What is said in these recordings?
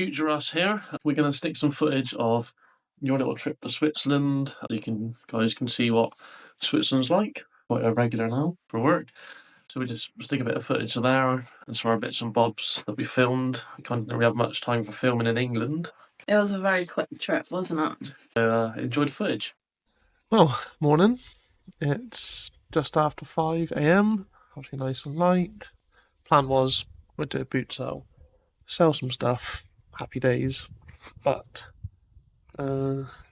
future us here. We're going to stick some footage of your little trip to Switzerland. Guys can see what Switzerland's like. Quite a regular now for work. So we just stick a bit of footage there and some other bits and bobs that we filmed. We didn't really have much time for filming in England. It was a very quick trip, wasn't it? So enjoy the footage. Well, morning. It's just after 5 a.m. Obviously nice and light. Plan was we'd do a boot sell some stuff, happy days. But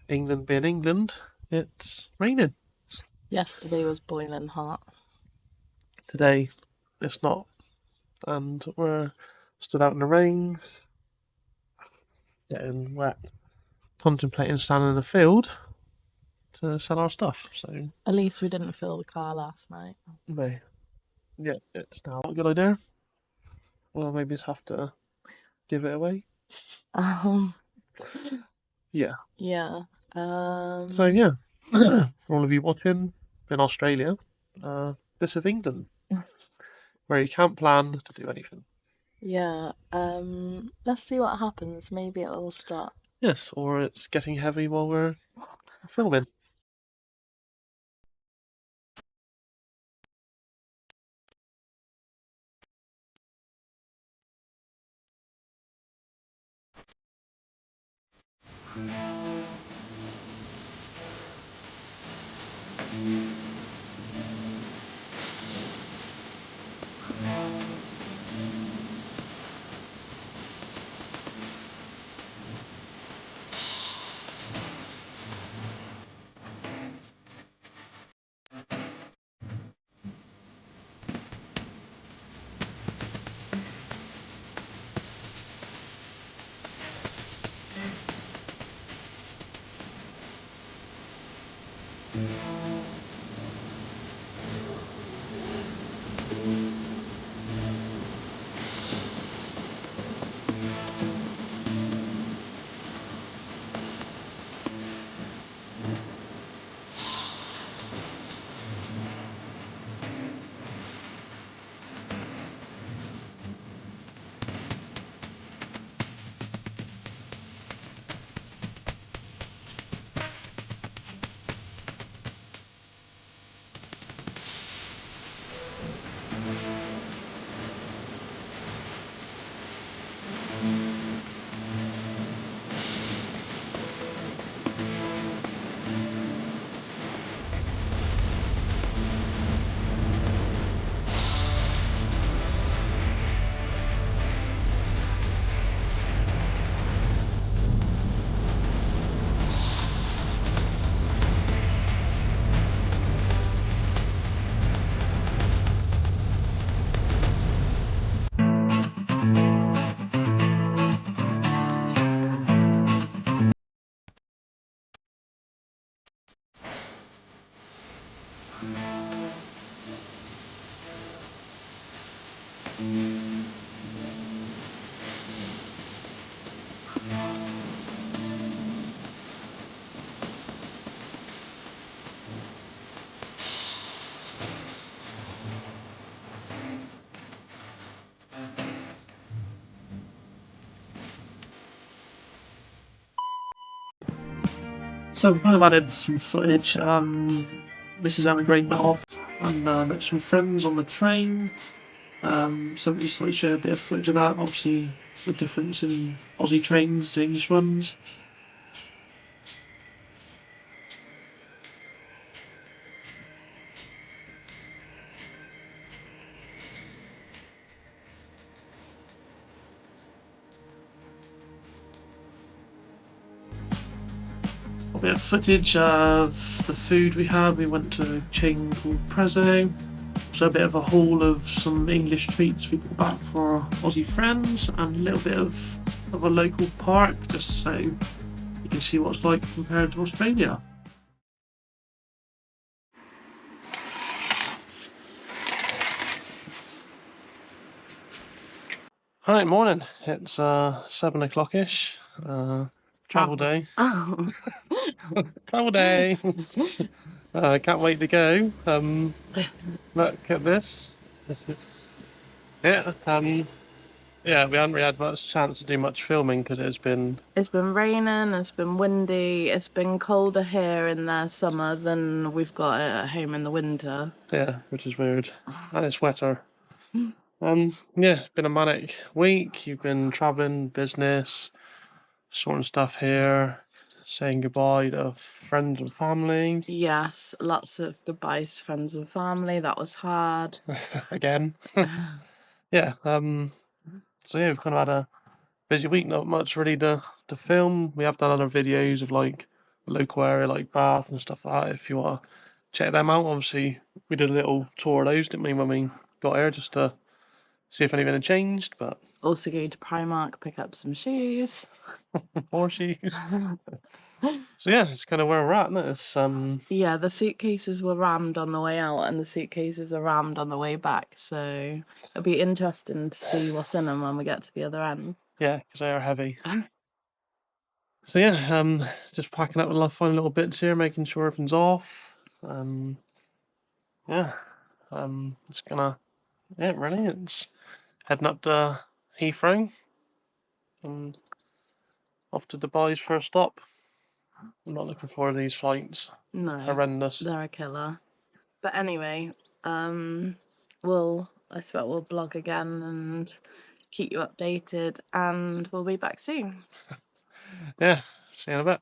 England being England, it's raining. Yesterday was boiling hot. Today, it's not. And we're stood out in the rain, getting wet, contemplating standing in the field to sell our stuff. So At least we didn't fill the car last night. no. Yeah, it's now a good idea. Well, maybe just have to give it away. Yeah. Yeah. So yeah, for all of you watching in Australia, this is England, where you can't plan to do anything. Yeah. Let's see what happens. Maybe it'll start. Yes, or it's getting heavy while we're filming. So I've added some footage. This is how we break that off, and met some friends on the train. So we just like share a bit of footage of that. Obviously, the difference in Aussie trains to English ones. A bit of footage of the food we had. We went to a chain called Prezzo. So a bit of a haul of some English treats we brought back for our Aussie friends, and a little bit of a local park, just so you can see what it's like compared to Australia. Alright, morning. It's 7 o'clock-ish. Travel day. Oh. Travel day. I can't wait to go. Look at this. This is it. Yeah, we haven't really had much chance to do much filming because It's been raining, it's been windy, it's been colder here in the summer than we've got it at home in the winter. yeah, which is weird, and it's wetter. Yeah, it's been a manic week. You've been traveling, business, sorting stuff here, saying goodbye to friends and family. Yes, lots of goodbyes to friends and family. That was hard. Again. Yeah. So yeah, we've kind of had a busy week. Not much really to film. We have done other videos of like the local area, like Bath and stuff like that. If you want to check them out, obviously we did a little tour of those, didn't we, when we got here, just to see if anything had changed. But Also go to Primark, pick up some shoes. more shoes. So yeah, it's kind of where we're at, isn't it? It's Yeah, the suitcases were rammed on the way out and the suitcases are rammed on the way back. So it'll be interesting to see what's in them when we get to the other end. yeah, because they are heavy. So yeah, just packing up the final little bits here, making sure everything's off. Yeah, it's gonna, yeah, really, it's heading up to Heathrow and off to Dubai's first stop. I'm not looking forward to these flights. No, Horrendous. they're a killer. But anyway, I suppose we'll blog again and keep you updated, and we'll be back soon. Yeah, see you in a bit.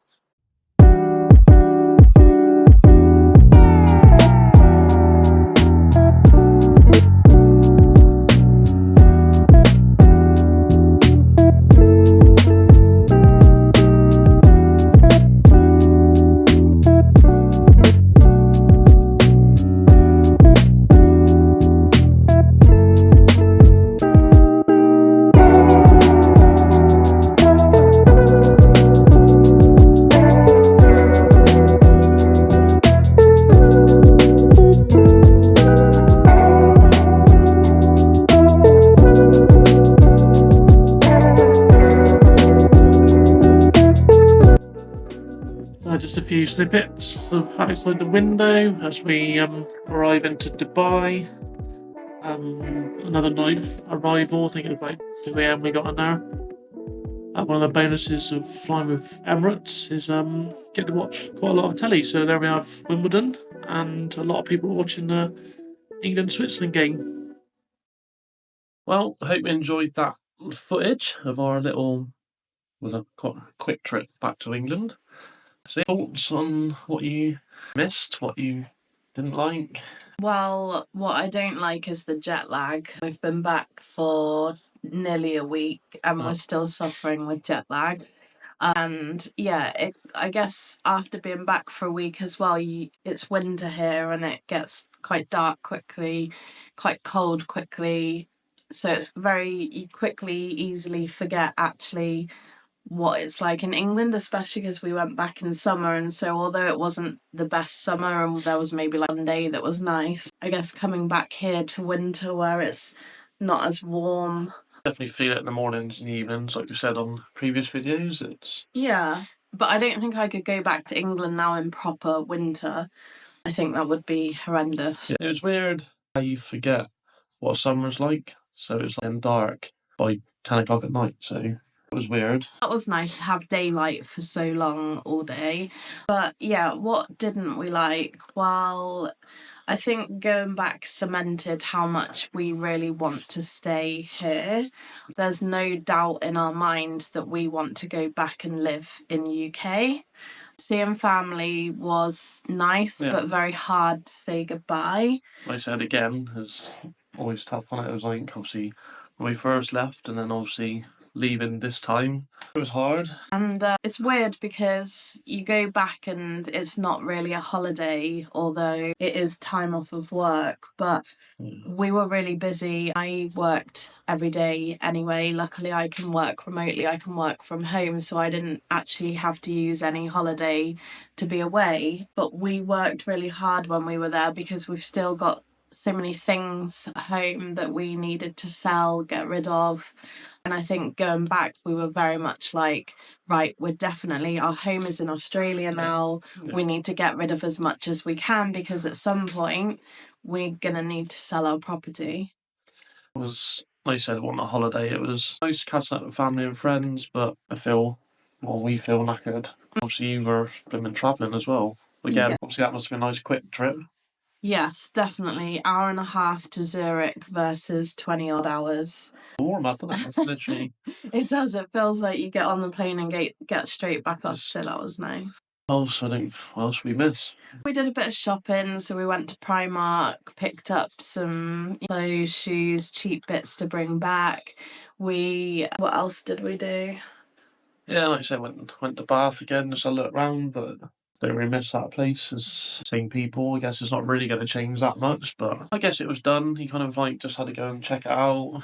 Just a few snippets of outside the window as we arrive into Dubai. Another night of arrival. I think it was about 2 a.m. we got in there. One of the bonuses of flying with Emirates is get to watch quite a lot of telly. So there we have Wimbledon, and a lot of people watching the England-Switzerland game. Well, I hope you enjoyed that footage of our little, a quick trip back to England. So, thoughts on what you missed, what you didn't like? Well, what I don't like is the jet lag. I've been back for nearly a week and we're still suffering with jet lag. And yeah, I guess after being back for a week as well, it's winter here and it gets quite dark quickly, quite cold quickly. So it's you quickly, easily forget actually what it's like in England, especially because we went back in summer. And so, although it wasn't the best summer and there was maybe like one day that was nice, I guess coming back here to winter where it's not as warm. Definitely feel it in the mornings and evenings, like we said on previous videos. It's Yeah, but I don't think I could go back to England now in proper winter. I think that would be horrendous. It was weird how you forget what summer's like. So it's like dark by 10 o'clock at night. So it was weird. That was nice to have daylight for so long all day. But yeah, what didn't we like? Well, I think going back cemented how much we really want to stay here. There's no doubt in our mind that we want to go back and live in UK. Seeing family was nice, but very hard to say goodbye. Like I said again, it's always tough on it. It was like obviously when we first left, and then obviously leaving this time. It was hard. And it's weird because you go back and it's not really a holiday, although it is time off of work, but we were really busy. I worked every day anyway. Luckily, I can work remotely, I can work from home, so I didn't actually have to use any holiday to be away. But we worked really hard when we were there because we've still got so many things at home that we needed to sell, get rid of. And I think going back, we were very much like, right, our home is in Australia now. Yeah. We need to get rid of as much as we can because at some point we're going to need to sell our property. It was like I said, it wasn't a holiday. It was nice catching up with family and friends, but we feel knackered. Obviously, you were been travelling as well. Again, Yeah. obviously that must have been a nice quick trip. Yes, definitely. Hour and a half to Zurich versus 20 odd hours. Warm up, isn't it? It's literally It does. It feels like you get on the plane and get straight back up. So just. that was nice. Also, I think what else we miss? We did a bit of shopping, so we went to Primark, picked up some clothes, shoes, cheap bits to bring back. What else did we do? Yeah, like I said, went to Bath again, just a look round, but don't really miss that place. It's same people. I guess it's not really going to change that much, but I guess it was done. You kind of like just had to go and check it out.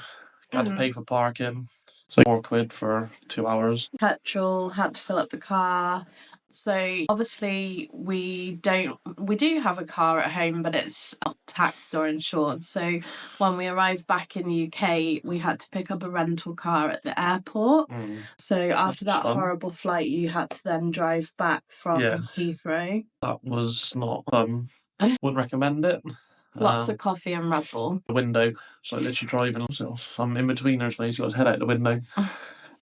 Had to pay for parking, so £4 for 2 hours. Petrol, had to fill up the car. So obviously we do have a car at home, but it's not taxed or insured. So when we arrived back in the UK, we had to pick up a rental car at the airport. So after that horrible flight, you had to then drive back from Heathrow. That was not fun. Wouldn't recommend it. Lots of coffee and Red Bull. The window, so literally driving. So I'm in betweeners, and he's got his head out the window.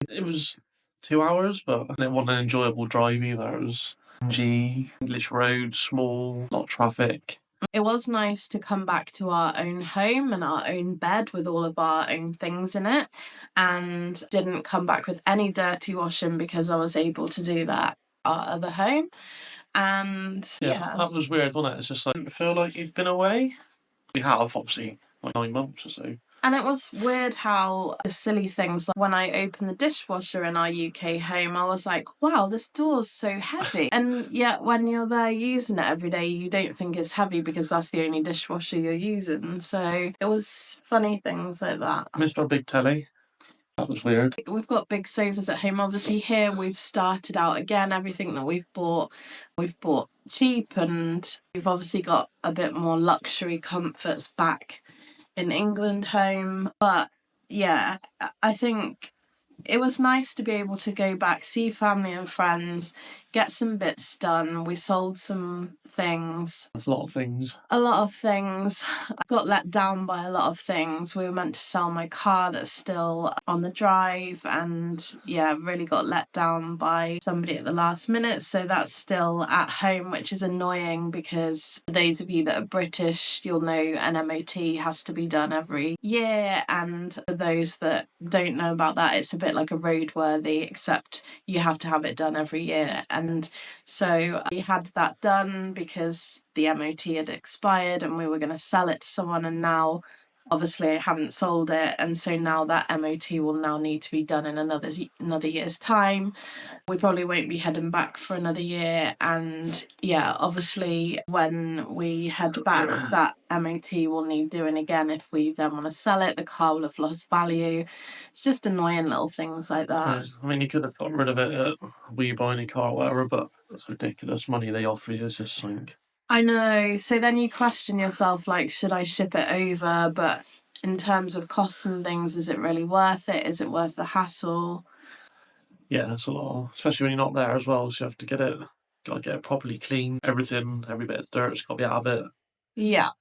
It was 2 hours, but it wasn't an enjoyable drive either. It was English road, small, lot of traffic. It was nice to come back to our own home and our own bed with all of our own things in it, and didn't come back with any dirty washing because I was able to do that at our other home. And yeah, that was weird, wasn't it? It's just like, I feel like you've been away. We have, obviously, like 9 months or so. And it was weird how silly things, like when I opened the dishwasher in our UK home, I was like, wow, this door's so heavy. And yet when you're there using it every day, you don't think it's heavy because that's the only dishwasher you're using. So it was funny things like that. Missed our big telly. That was weird. We've got big sofas at home. Obviously here we've started out again. Everything that we've bought cheap, and we've obviously got a bit more luxury comforts back in England home. But yeah, I think it was nice to be able to go back, see family and friends, get some bits done. We sold some things. A lot of things. I got let down by a lot of things. We were meant to sell my car that's still on the drive, and really got let down by somebody at the last minute. So that's still at home, which is annoying because for those of you that are British, you'll know an MOT has to be done every year. And for those that don't know about that, it's a bit like a roadworthy, except you have to have it done every year. And so we had that done because the MOT had expired and we were going to sell it to someone, and now obviously I haven't sold it, and so now that MOT will now need to be done in another year's time. We probably won't be heading back for another year, and obviously when we head back, that MOT will need doing again if we then want to sell it. The car will have lost value. It's just annoying little things like that. I mean, you could have got rid of it at We Buy Any Car or whatever, but it's ridiculous money they offer you. It's just like... I know. So then you question yourself, like, should I ship it over? But in terms of costs and things, is it really worth it? Is it worth the hassle? Yeah, it's a lot, especially when you're not there as well. So you have to gotta get it properly clean. Everything, every bit of dirt's got to be out of it. Yeah.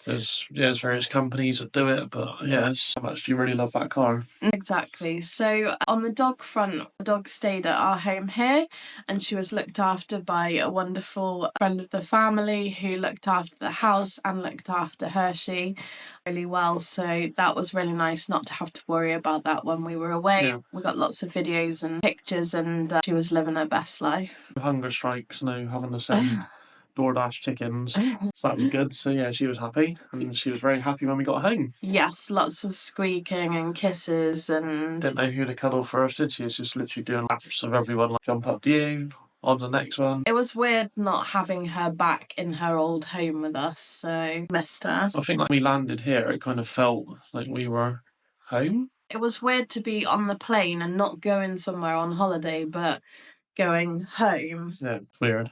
There's various companies that do it, but it's how much do you really love that car? Exactly. So on the dog front, the dog stayed at our home here, and she was looked after by a wonderful friend of the family who looked after the house and looked after Hershey really well. So that was really nice not to have to worry about that when we were away. Yeah. We got lots of videos and pictures, and she was living her best life. Hunger strikes, having to send DoorDash chickens. So that was good. So she was happy, and she was very happy when we got home. Yes, lots of squeaking and kisses, and didn't know who to cuddle first, did she? She was just literally doing laps of everyone, like jump up to you, on the next one. It was weird not having her back in her old home with us, so missed her. I think like we landed here, it kind of felt like we were home. It was weird to be on the plane and not going somewhere on holiday, but going home. Yeah, it's weird.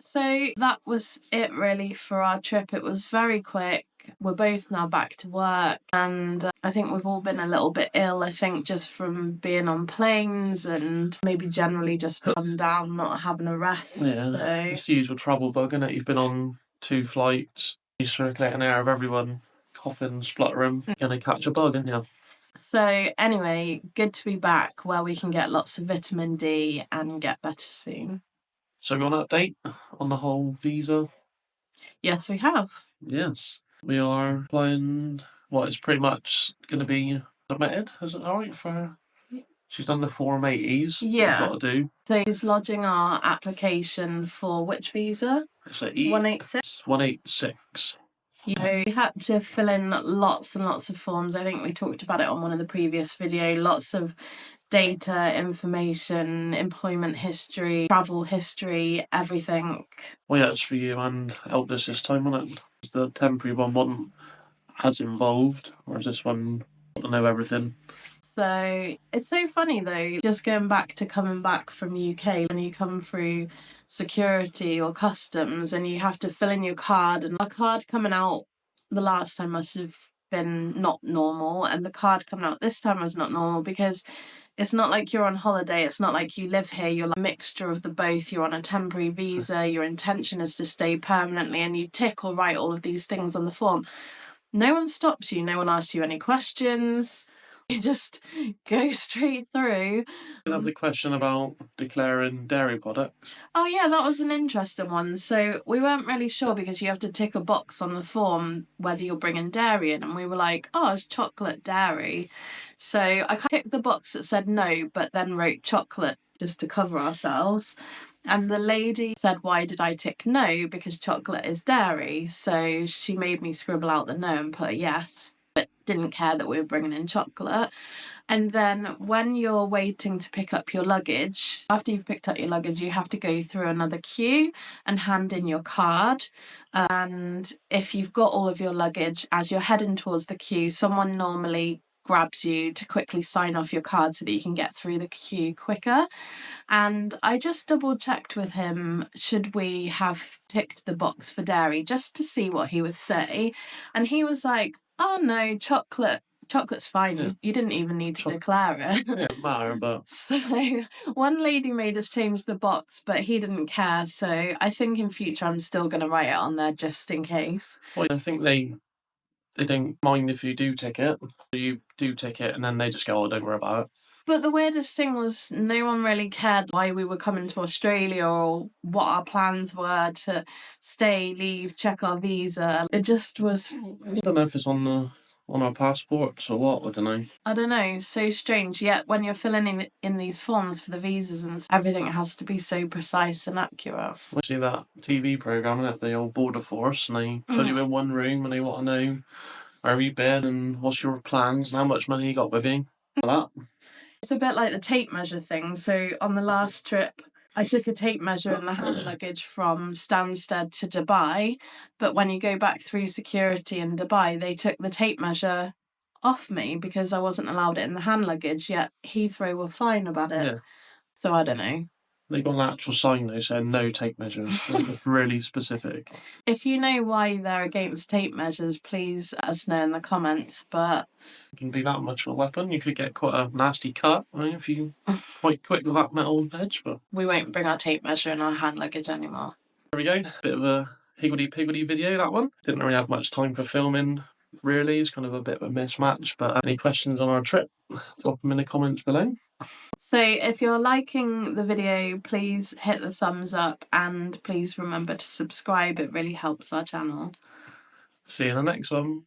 So that was it really for our trip. It was very quick. We're both now back to work, and I think we've all been a little bit ill, I think, just from being on planes and maybe generally just come down, not having a rest. Yeah, so it's the usual travel bug, isn't it? You've been on 2 flights, you circulating air of everyone coughing, spluttering, gonna catch a bug, aren't you? So anyway, good to be back where we can get lots of vitamin D and get better soon. So we want an update on the whole visa? Yes, we have. Yes. We are applying what is pretty much going to be submitted, is it alright for... She's done the Form 80s that we've Yeah. got to do. So he's lodging our application for which visa? It's like 186. 186. We had to fill in lots and lots of forms. I think we talked about it on one of the previous video. Lots of data, information, employment history, travel history, everything. Well, yeah, it's for you and eldest this time, wasn't it? The temporary one wasn't as involved, whereas this one got to know everything. So it's so funny though, just going back to coming back from UK, when you come through security or customs and you have to fill in your card, and our card coming out the last time must have been not normal, and the card coming out this time was not normal because it's not like you're on holiday, it's not like you live here, you're like a mixture of the both. You're on a temporary visa, your intention is to stay permanently, and you tick or write all of these things on the form. No one stops you, no one asks you any questions. You just go straight through. You have the question about declaring dairy products. Oh yeah, that was an interesting one. So we weren't really sure because you have to tick a box on the form whether you're bringing dairy in, and we were like, oh, it's chocolate dairy. So I ticked the box that said no, but then wrote chocolate just to cover ourselves. And the lady said, why did I tick no? Because chocolate is dairy. So she made me scribble out the no and put a yes, but didn't care that we were bringing in chocolate. And then when you're waiting to pick up your luggage, after you've picked up your luggage, you have to go through another queue and hand in your card. And if you've got all of your luggage, as you're heading towards the queue, someone normally grabs you to quickly sign off your card so that you can get through the queue quicker. And I just double checked with him, should we have ticked the box for dairy, just to see what he would say. And he was like, oh no, chocolate's fine. Yeah. You didn't even need to declare it. Yeah, it matter, but So one lady made us change the box, but he didn't care. So I think in future I'm still going to write it on there just in case. well, I think they don't mind if you do tick it. You do tick it, and then they just go, oh, don't worry about it. But the weirdest thing was no one really cared why we were coming to Australia or what our plans were to stay, leave, check our visa. It just was, I don't know if it's on our passports or what, I don't know. I don't know, so strange. Yet when you're filling in these forms for the visas and everything has to be so precise and accurate. See that TV programme, isn't it? The old border force, and they put you in one room and they want to know where you've been and what's your plans and how much money you got with you. That. It's a bit like the tape measure thing. So on the last trip, I took a tape measure in the hand luggage from Stansted to Dubai, but when you go back through security in Dubai, they took the tape measure off me because I wasn't allowed it in the hand luggage, yet Heathrow were fine about it. Yeah. So I don't know. They got an actual sign though saying no tape measures. It's really specific. If you know why they're against tape measures, please let us know in the comments. But It can be that much of a weapon. You could get quite a nasty cut, I mean, if you quite quick with that metal edge, but we won't bring our tape measure in our hand luggage anymore. there we go. Bit of a higgledy-piggledy video, that one. Didn't really have much time for filming, really. It's kind of a bit of a mismatch, but any questions on our trip, drop them in the comments below. So if you're liking the video, please hit the thumbs up and please remember to subscribe. It really helps our channel. See you in the next one.